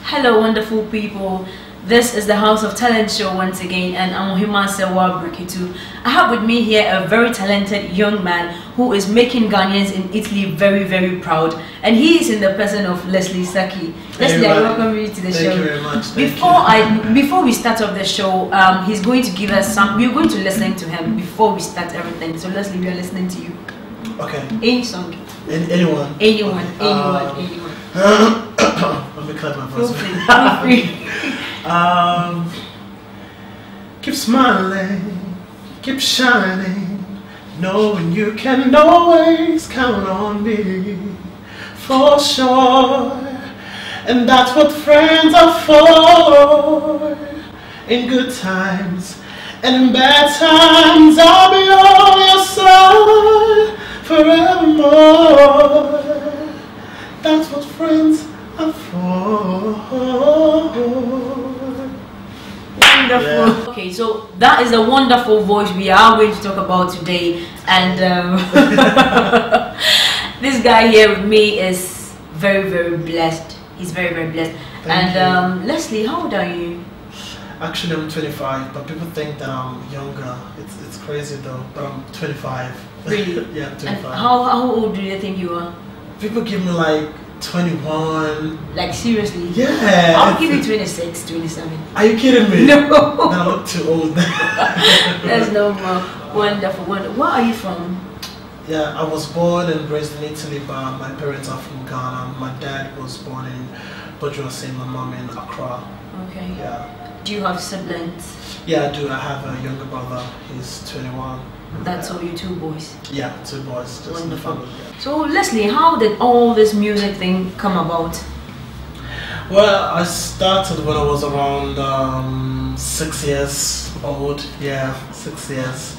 Hello wonderful people, this is the House of Talent show once again, and I'm Ohemaa Serwaa Brakatu. I have with me here a very talented young man who is making Ghanaians in Italy very, very proud, and he is in the person of Leslie Sackey. Leslie, I welcome you to the show. Thank you very much. Before we start off the show, he's going to give us some. We're going to listen to him before we start everything. So Leslie, we are listening to you. Okay. Any song. Anyone. Anyone. Let me cut my voice. Feel free. Keep smiling, keep shining, knowing you can always count on me, for sure. And that's what friends are for. In good times and in bad times, I'll be on your side forevermore. That's what friends are for. Wonderful. Yeah. Okay, so that is a wonderful voice we are going to talk about today, and this guy here with me is very, very blessed. He's very, very blessed. Thank you. Leslie, how old are you? Actually, I'm 25, but people think that I'm younger. It's crazy though, but I'm 25. Really? Yeah, 25. And how old do you think you are? People give me like 21. Like seriously? Yeah. I'll give you 26, 27. Are you kidding me? No. I look too old. That's no more. Wonderful, wonderful. Where are you from? Yeah, I was born and raised in Italy, but my parents are from Ghana. My dad was born in Bojuase, my mom in Accra. Okay. Yeah. Do you have siblings? Yeah, I do. I have a younger brother. He's 21. That's all you two boys? Yeah, two boys. Just wonderful. Family, yeah. So Leslie, how did all this music thing come about? Well, I started when I was around 6 years old. Yeah, 6 years.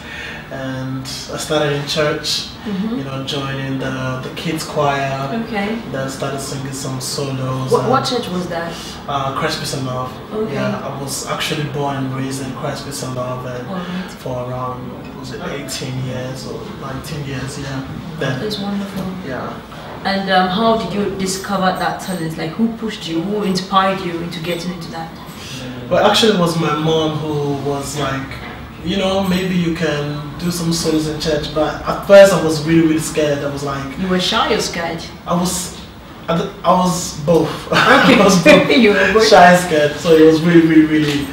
And I started in church, you know, joining the kids choir. Okay. Then started singing some solos. What church was that? Christ Peace and Love. Okay. Yeah, I was actually born and raised in Christ Peace and Love, and for around, was it 18 years or 19 years? Yeah. That is wonderful. Yeah. And how did you discover that talent? Like, who pushed you? Who inspired you into getting into that? Well, actually, it was my mom who was like, you know, maybe you can do some solos in church. But at first, I was really, really scared. I was like, you were shy or scared? I was both. Okay. I was both. You were both. Shy and scared. So it was really, really, really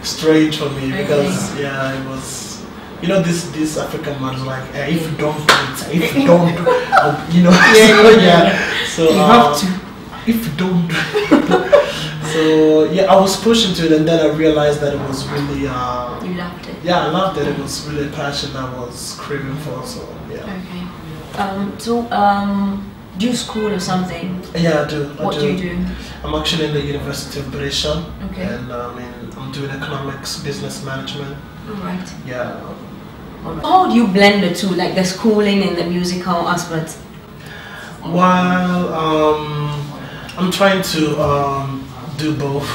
strange for me because yeah, it was. You know, this African man is like, if you don't do it, if you don't do it, you know. So you have to. If you don't do it. So yeah, I was pushed into it, and then I realized that it was really. You loved it. Yeah, I loved it. It was really a passion I was craving for. So yeah. Okay. Do you school or something? Yeah, I do. What do you do? I'm actually in the University of Brescia, okay. And I'm doing economics, business management. Right. Yeah. Right. How do you blend the two, like the schooling and the musical aspect? While I'm trying to do both,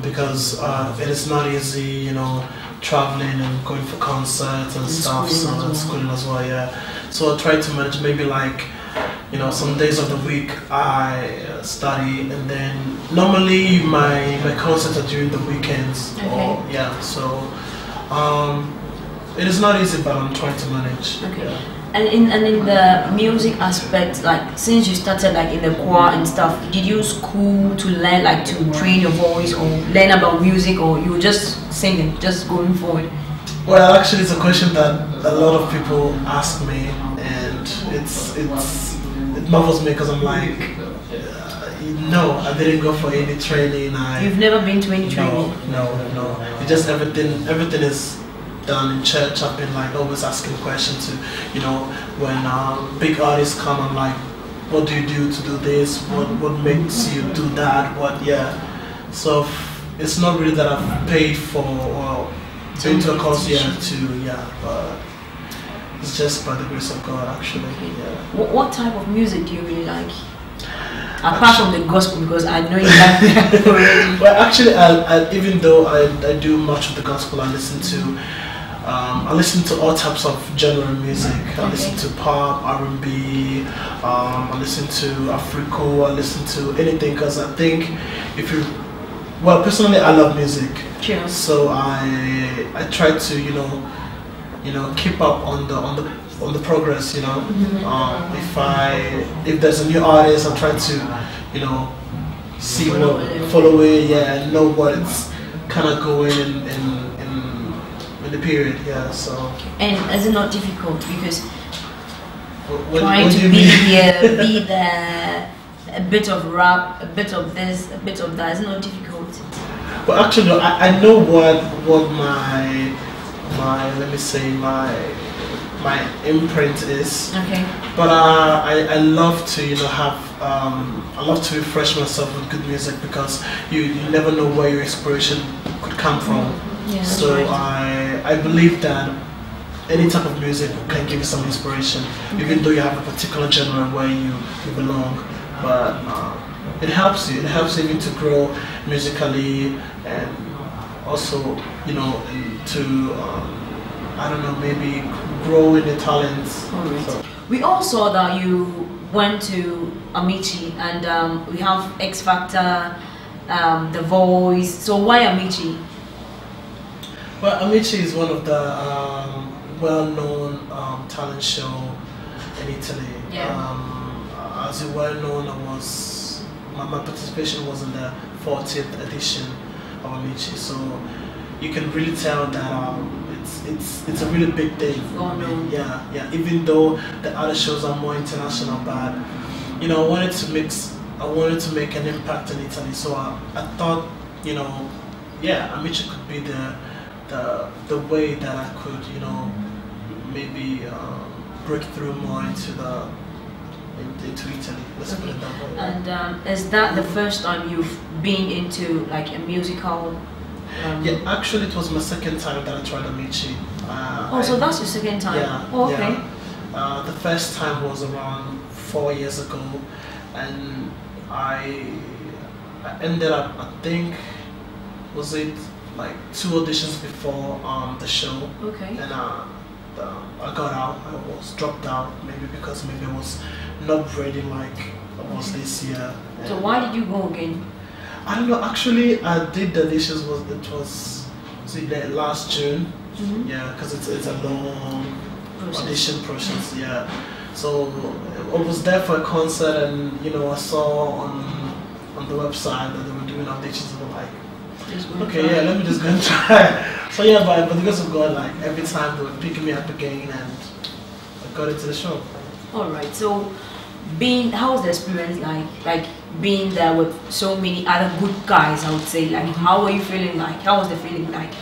because it is not easy, you know, traveling and going for concerts and stuff, so schooling as well, yeah. So I try to manage maybe like, you know, some days of the week I study, and then normally my concerts are during the weekends. Okay. Or yeah, so It is not easy, but I'm trying to manage. Okay. Yeah. And in the music aspect, like since you started like in the choir and stuff, did you school to learn like to train your voice or learn about music, or you were just singing, just going forward? Well, actually, it's a question that a lot of people ask me, and it marvels me because I'm like, no, I didn't go for any training. You've never been to any training? No. It's just everything is done in church. I've been like always asking questions to, when big artists come, I'm like, what do you do to do this? What makes you do that? So it's not really that I've paid for or been to a course but it's just by the grace of God, actually. Yeah. What type of music do you really like? Apart from the gospel, because I know you like that already. Well, actually, I even though I do much of the gospel, I listen to all types of genre music. I listen to pop, R&B, I listen to Africo, I listen to anything, because I think personally I love music. Sure. So I try to keep up on the progress. If there's a new artist, I try to see follow it, and know what it's kind of going in the period. So. And is it not difficult because trying to be there, a bit of rap, a bit of this, a bit of that, is not difficult? Well, actually, I know what my let me say my imprint is. Okay. But I love to I love to refresh myself with good music, because you never know where your inspiration could come from. Yeah, so right. I believe that any type of music can give you some inspiration, even though you have a particular genre where you belong. But it helps you. It helps you even to grow musically, and also to I don't know, maybe grow in the talents. Right. So. We all saw that you went to Amici, and we have X Factor, The Voice. So why Amici? Well, Amici is one of the well-known talent show in Italy. Yeah. As you well known, my participation was in the 40th edition of Amici, so you can really tell that it's a really big thing. Oh, no. Yeah. Even though the other shows are more international, but I wanted to make an impact in Italy. So I thought, Amici could be the way that I could, maybe break through more into Italy. Let's put it that way. And is that the first time you've been into like a musical? Yeah, actually, it was my second time that I tried Amici. So that's your second time? Yeah. Oh, okay. Yeah. The first time was around 4 years ago, and I ended up, I think, was it like 2 auditions before the show. Okay. And I got out. I was dropped out, maybe because I was not ready like I was this year. So why did you go again? I don't know. Actually, I did the auditions. Was last June? Yeah, because it's a long audition process. Yeah. So I was there for a concert, and I saw on the website that they were doing auditions. And I'm like, okay, yeah, let me just go and try. So yeah, but because of God, like every time they were picking me up again, and I got into the show. All right. So, how was the experience like being there with so many other good guys? I would say, like, how were you feeling? Like, how was the feeling like?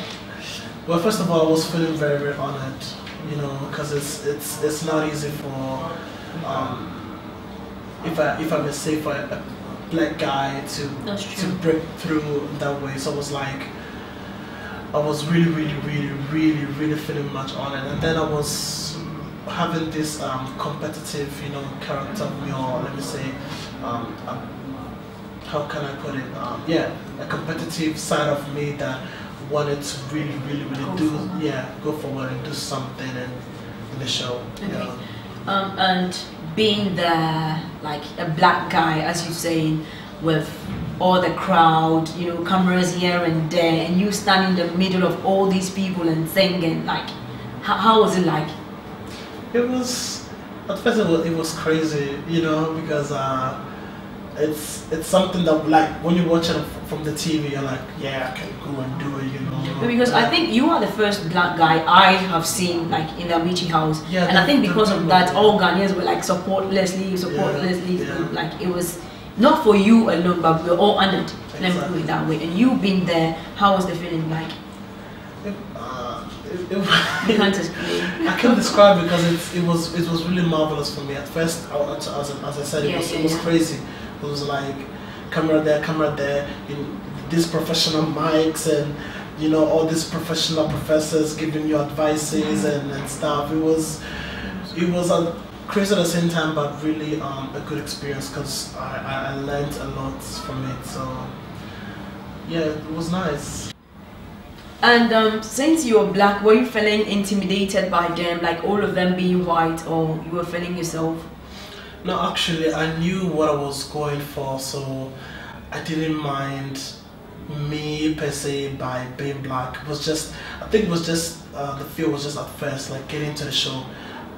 Well, first of all, I was feeling very, very honored, because it's not easy for if I may say, for a black guy to break through that way. So I was really, really, really, really, really feeling much honored, and then I was having this competitive, character of me, or let me say, how can I put it? A competitive side of me that wanted to really, really, really go forward and do something in the show. Okay. And being there, like a black guy, as you say, with all the crowd, cameras here and there, and you stand in the middle of all these people and singing, like, How was it like? It was, at first it was crazy, you know, because it's something that, like, when you watch it from the TV, you're like, yeah, I can go and do it, you know. Because I think you are the first black guy I have seen like in the Amici house, yeah, and I think because of that, yeah. all Ghanaians were like support Leslie, Yeah. like it was not for you alone, but we were all honored. Let me put it that way. And you being there, how was the feeling like? You can't explain. I can't describe it because it was really marvelous for me. At first, as I said, it was crazy. It was like camera there, these professional mics, and you know, all these professional professors giving you advices and stuff. It was crazy at the same time, but really a good experience because I learned a lot from it. So yeah, it was nice. And since you were black, were you feeling intimidated by them, like all of them being white, or you were feeling yourself? No, actually, I knew what I was going for, so I didn't mind me per se by being black. It was just, I think it was just the feel was just at first like getting to the show,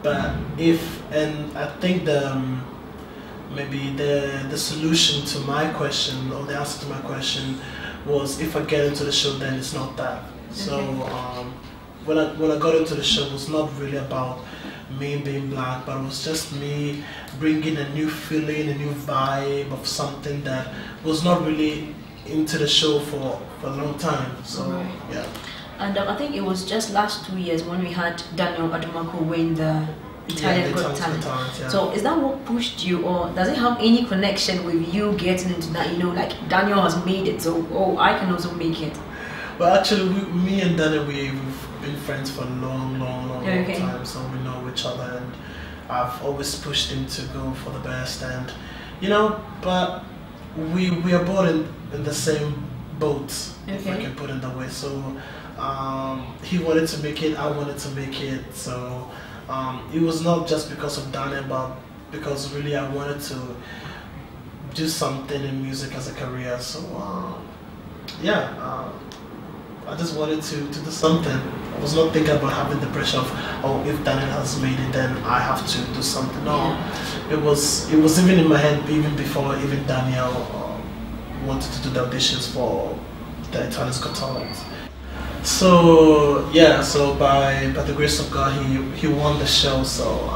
but I think maybe the solution to my question, or the answer to my question, was if I get into the show, then it's not that. So when I got into the show, it was not really about me being black, but it was just me bringing a new feeling, a new vibe of something that was not really into the show for a long time. So yeah. And I think it was just last 2 years when we had Daniel Adumako win the Italian Got Talent. Yeah. So is that what pushed you, or does it have any connection with you getting into that? You know, like Daniel has made it, so I can also make it. Well, actually, me and Daniel, we've been friends for a long time, so we know each other, and I've always pushed him to go for the best, and you know, but we are both in the same boat, if I can put it that way. So he wanted to make it, I wanted to make it, so it was not just because of Daniel, but because really I wanted to do something in music as a career. So yeah, I just wanted to do something. I was not thinking about having the pressure of, oh, if Daniel has made it, then I have to do something. No, it was even in my head even before even Daniel wanted to do the auditions for the Italian Got Talent. So yeah, so by the grace of God, he won the show. So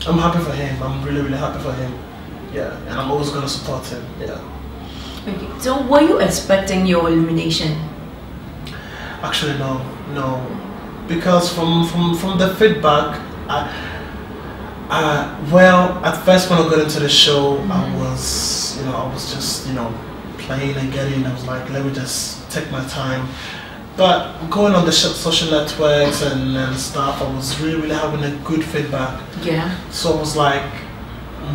I'm happy for him. I'm really happy for him. Yeah, and I'm always gonna support him. Yeah. Okay. So were you expecting your elimination? Actually, no, because from the feedback, well, at first when I got into the show, I was just playing and getting. I was like, let me just take my time. But going on the social networks and stuff, I was really having a good feedback. Yeah. So I was like,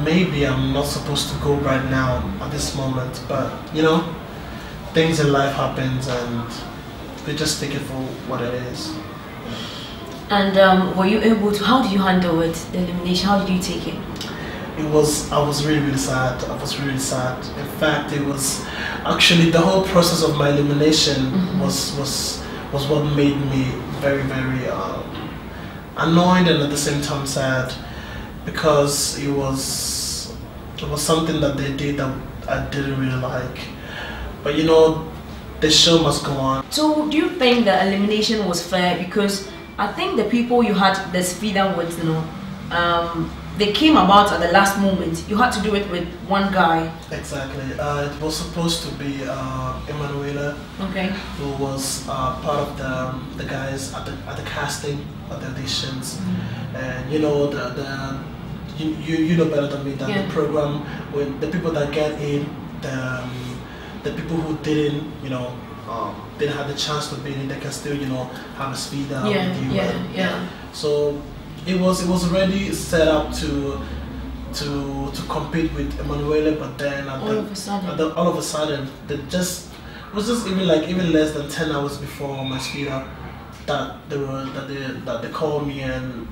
maybe I'm not supposed to go right now at this moment, but you know, things in life happens and we just take it for what it is. And were you able to? How did you handle it? The elimination. How did you take it? I was really sad. I was really sad. In fact, it was actually the whole process of my elimination was what made me very annoyed and at the same time sad, because it was something that they did that I didn't really like. But you know, the show must go on. So do you think the elimination was fair? Because I think the people you had this feeder with, they came about at the last moment. You had to do it with one guy. Exactly. It was supposed to be Emanuela, who was part of the guys at the casting, at the auditions, and you know you know better than me that the program, when the people that get in, the people who didn't didn't have the chance to be in, they can still have a speed out with you. So it was already set up to compete with Emanuele, but then all of a sudden it was just even less than 10 hours before my speed up that they called me, and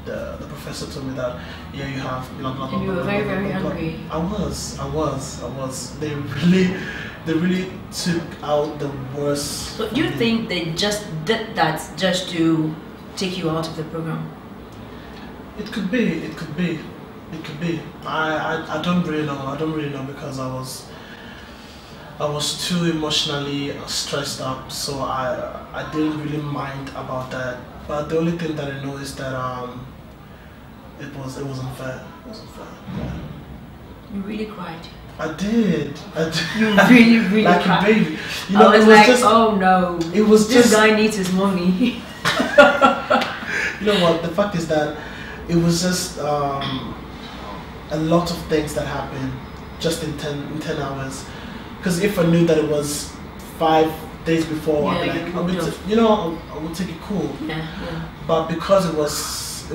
the professor told me that you have blah blah blah. And you were very angry. I was. They really took out the worst. So do you think they just did that just to take you out of the program? It could be. It could be. It could be. I don't really know. I don't really know because I was too emotionally stressed up, so I didn't really mind about that. But the only thing that I know is that it wasn't fair. It wasn't fair. Yeah. You really cried. I did. You really like cried. a baby. You know, I was it was like, just, oh no, it was this just, guy needs his money. you know what? The fact is that it was just a lot of things that happened just in 10 hours. Because if I knew that it was 5 days before, I'd be like, I would take it cool. Yeah. But because it was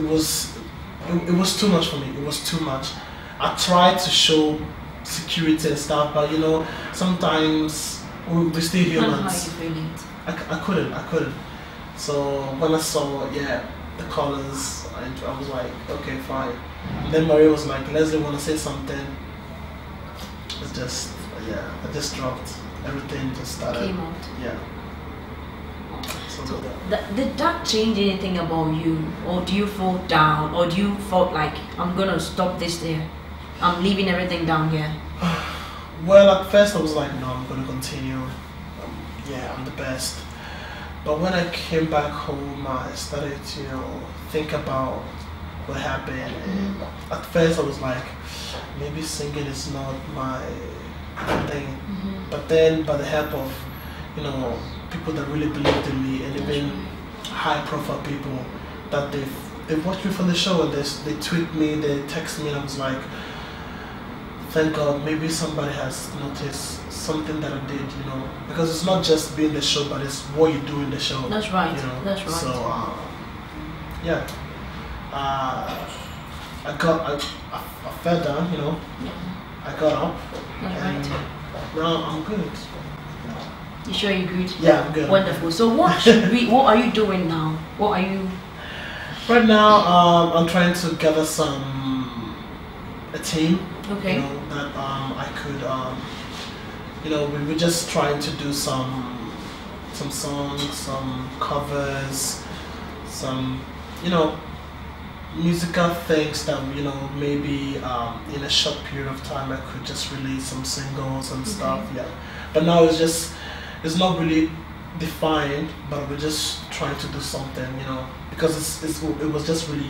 too much for me. It was too much. I tried to show security and stuff, but you know, sometimes we're still humans. How you feeling? I couldn't. So when I saw the colors, I was like, okay, fine. And then Maria was like, Leslie, want to say something? It's just I just dropped everything. Just started. Came out. Yeah. So did that change anything about you, or do you fall down, or do you felt like I'm gonna stop this there? I'm leaving everything down here. Well, at first I was like, no, I'm gonna continue. I'm the best. But when I came back home, I started to think about what happened. And at first I was like, maybe singing is not my thing. But then, by the help of people that really believed in me, and even high-profile people that they watched me from the show, and they tweet me, they text me, and I was like, thank God, maybe somebody has noticed something that I did, because it's not just being the show, but it's what you do in the show. That's right. That's right. So I fell down, I got up, and now I'm good. You sure you're good? Yeah, I'm good. Wonderful. So what are you doing now? What are you? Right now, I'm trying to gather a team. Okay. That I could, we were just trying to do some songs, some covers, some, musical things that, maybe in a short period of time I could just release some singles and stuff. Yeah. But now it's not really defined, but we're just trying to do something, because it was just really,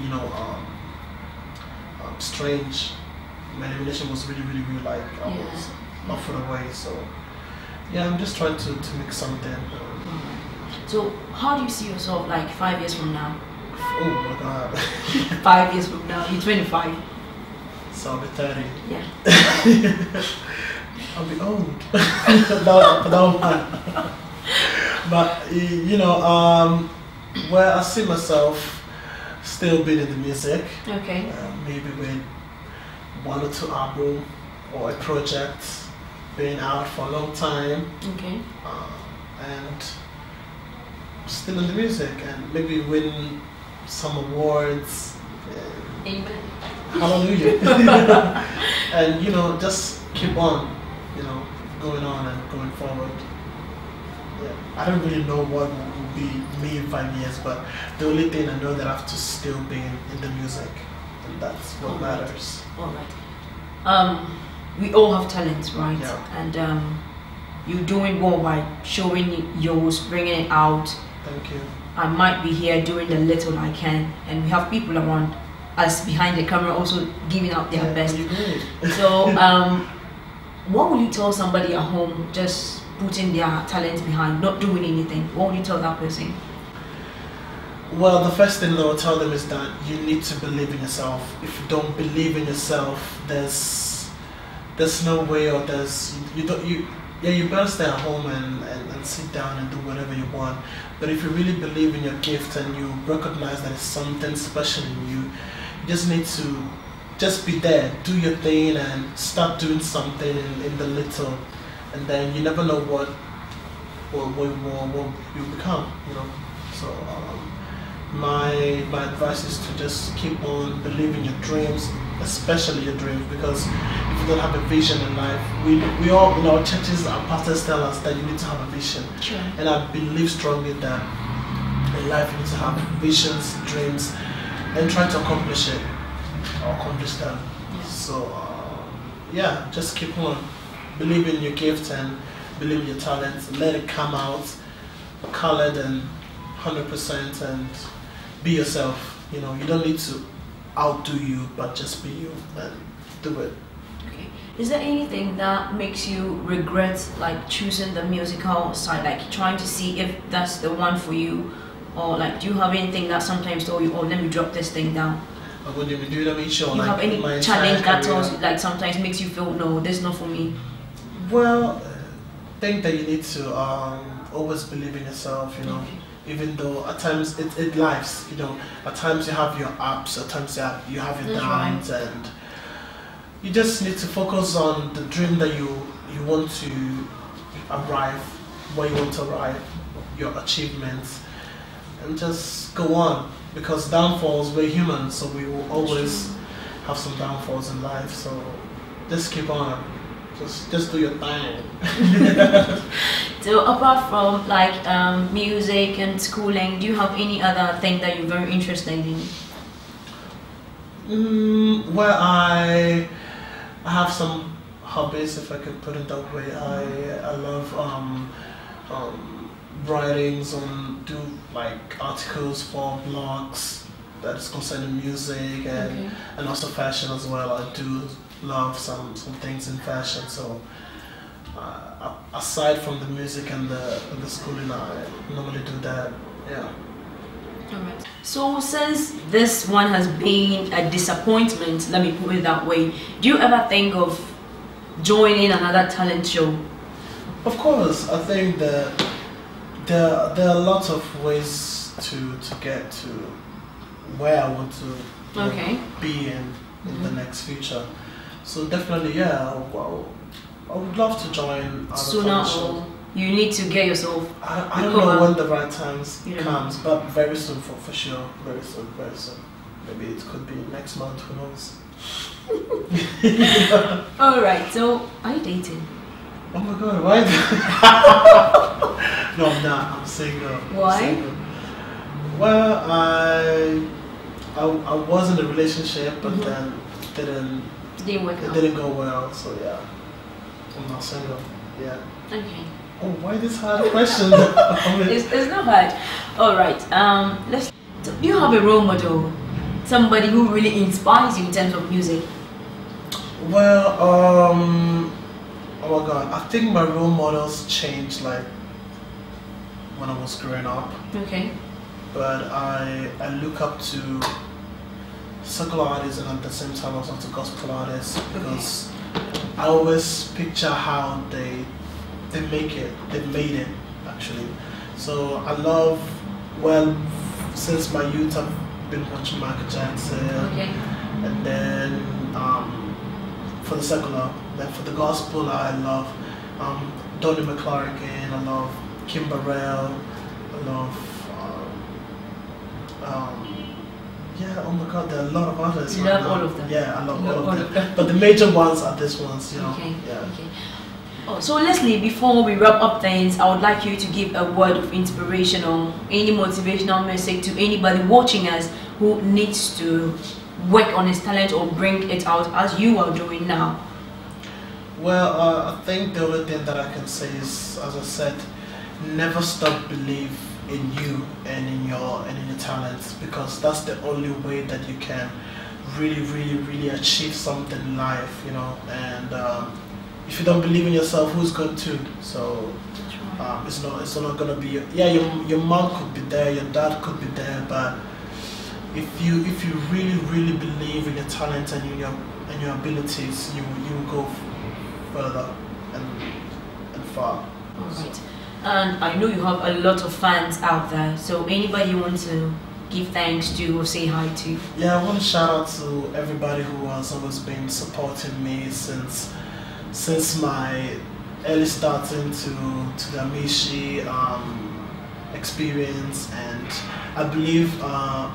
strange. My elimination was really, really, really like I was offered away. So I'm just trying to make something. So how do you see yourself like 5 years from now? Oh my God. 5 years from now, you're 25. So I'll be 30. Yeah. I'll be old. for that one. But where I see myself still being in the music. Okay. Maybe with 1 or 2 albums or a project being out for a long time. Okay. And still in the music and maybe win some awards. Amen. Hallelujah. And just keep on, going on and going forward. Yeah. I don't really know what will be me in 5 years, but the only thing I know that I have to still be in the music, and that's what matters. All right. We all have talents, right? Yeah. And you're doing well by showing yours, bringing it out. Thank you. I might be here doing the little I can, and we have people around us behind the camera also giving out their best. So, what would you tell somebody at home just putting their talents behind, not doing anything? What would you tell that person? Well, the first thing that I would tell them is that you need to believe in yourself. If you don't believe in yourself, there's no way, or you better stay at home and sit down and do whatever you want. But if you really believe in your gift and you recognize that it's something special in you, you just need to just be there, do your thing, and start doing something in the little, and then you never know what you become. So my advice is to just keep on believing your dreams, especially your dreams, because if you don't have a vision in life, we all in our churches, our pastors tell us that you need to have a vision. Sure. And I believe strongly that In life, you need to have visions, dreams, and try to accomplish it or accomplish them. Yeah. So, yeah, just keep on. Believe in your gift and believe in your talent. Let it come out, colored and 100%, and be yourself. You know, you don't need to outdo you, but just be you and do it. Okay. Is there anything that makes you regret like choosing the musical side, like trying to see if that's the one for you, or like do you have anything that sometimes tell you, oh, let me drop this thing down? What do you do? Show, you like, have any challenge that tells you, like sometimes makes you feel, no, this is not for me? Well, I think that you need to always believe in yourself, you know. Okay. Even though at times it lives, you know, at times you have your ups, at times you have your downs, right. And you just need to focus on the dream that you want to arrive, where you want to arrive, your achievements, and just go on. Because downfalls, we're human, so we will always have some downfalls in life. So just keep on. Just do your thing. So apart from like music and schooling, do you have any other thing that you're very interested in? Well, I have some hobbies, if I can put it that way. I love writings on do like articles for blogs that is concerning music and also fashion as well. I do love some things in fashion, so aside from the music and the schooling, I normally do that. Yeah. Alright. So since this one has been a disappointment, let me put it that way, do you ever think of joining another talent show? Of course, I think that there are lots of ways to get to where I want to be in the next future. So definitely, yeah, I would love to join other sooner, show. You need to get yourself. I don't know when the right time comes, but very soon for sure. Very soon, very soon. Maybe it could be next month. Who knows? All right. So, are you dating? Oh my God! Why? No, I'm not. I'm single. Why? I'm single. Well, I was in a relationship, but then didn't work out. It didn't go well, so yeah, I'm not single. Yeah. Okay. Oh, why this hard question? It's not hard. All right. Do you have a role model? Somebody who really inspires you in terms of music? Well, oh my God, I think my role models changed like when I was growing up. Okay. But I look up to secular artists and at the same time also to gospel artists because I always picture how they make it, they made it actually. So I love, well, since my youth I've been watching Michael Jackson, and then for the secular, then for the gospel I love Donnie McClurkin, I love Kim Burrell, I love yeah, oh my God, there are a lot of others. You love all of them? Yeah, I love all of them. But the major ones are these ones, you know. Okay. Yeah. Okay. Oh, so Leslie, before we wrap up things, I would like you to give a word of inspiration or any motivational message to anybody watching us who needs to work on his talent or bring it out as you are doing now. Well, I think the only thing that I can say is, as I said, never stop believing in you and in your talents, because that's the only way that you can really achieve something in life, you know. And if you don't believe in yourself, who's going to? So it's not gonna be your mom could be there, your dad could be there, but if you really believe in your talent and in your abilities, you will go further and far. All right. And I know you have a lot of fans out there, so anybody you want to give thanks to or say hi to? Yeah, I want to shout out to everybody who has always been supporting me since my early starting to the Amishi experience, and I believe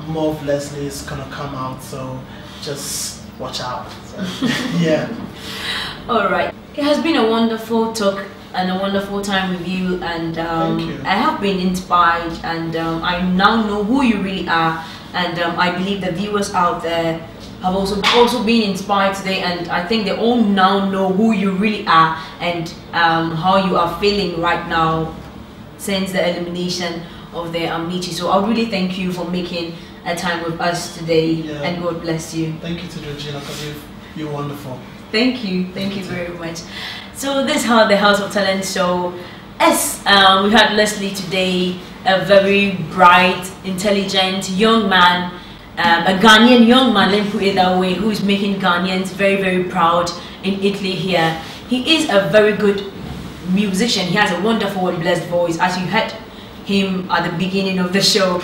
more of Leslie is gonna come out, so just watch out. So, yeah. All right. It has been a wonderful talk and a wonderful time with you, and you. I have been inspired, and I now know who you really are, and I believe the viewers out there have also been inspired today, and I think they all now know who you really are and how you are feeling right now since the elimination of the Amici. So I really thank you for making a time with us today, and God bless you. Thank you to Regina, because you're wonderful. Thank you very much. So this is how the House of Talent show. Yes, we had Leslie today, a very bright, intelligent young man, a Ghanaian young man, let me put it that way, who is making Ghanaians very proud in Italy here. He is a very good musician. He has a wonderful and blessed voice, as you heard him at the beginning of the show.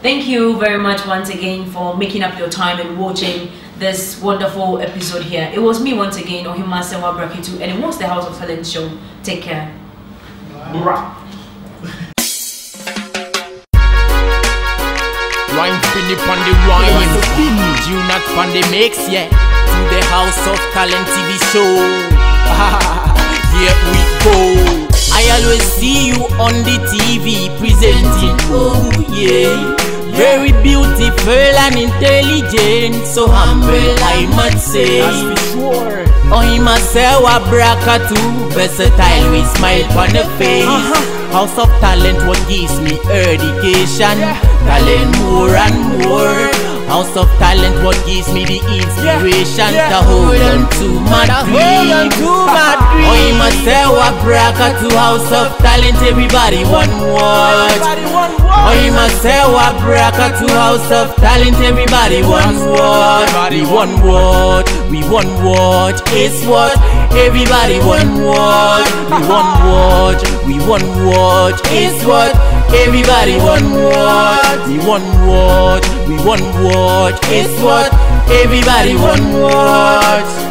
Thank you very much once again for making up your time and watching this wonderful episode here. It was me once again, Ohemaa Serwaa Brakatu, and it was the House of Talent show. Take care. Bye. Wine spin it on the wine, you not on the mix, yeah. To the House of Talent TV show. Here we go. I always see you on the TV presenting, oh yeah. Very beautiful and intelligent, so humble I must say. That's for sure. Ohemaa Serwaa Brakatu, versatile with smile on the face. House of Talent, what gives me education, talent more and more. House of Talent, what gives me the inspiration to hold on to my dream. Ohemaa Serwaa Brakatu, House of Talent, everybody one word. Ohemaa Serwaa Brakatu, House of Talent, everybody one word. We one word, we one word, it's what everybody one word. We one word, we one word, it's what everybody one word. We one word, we one word, it's what everybody one word.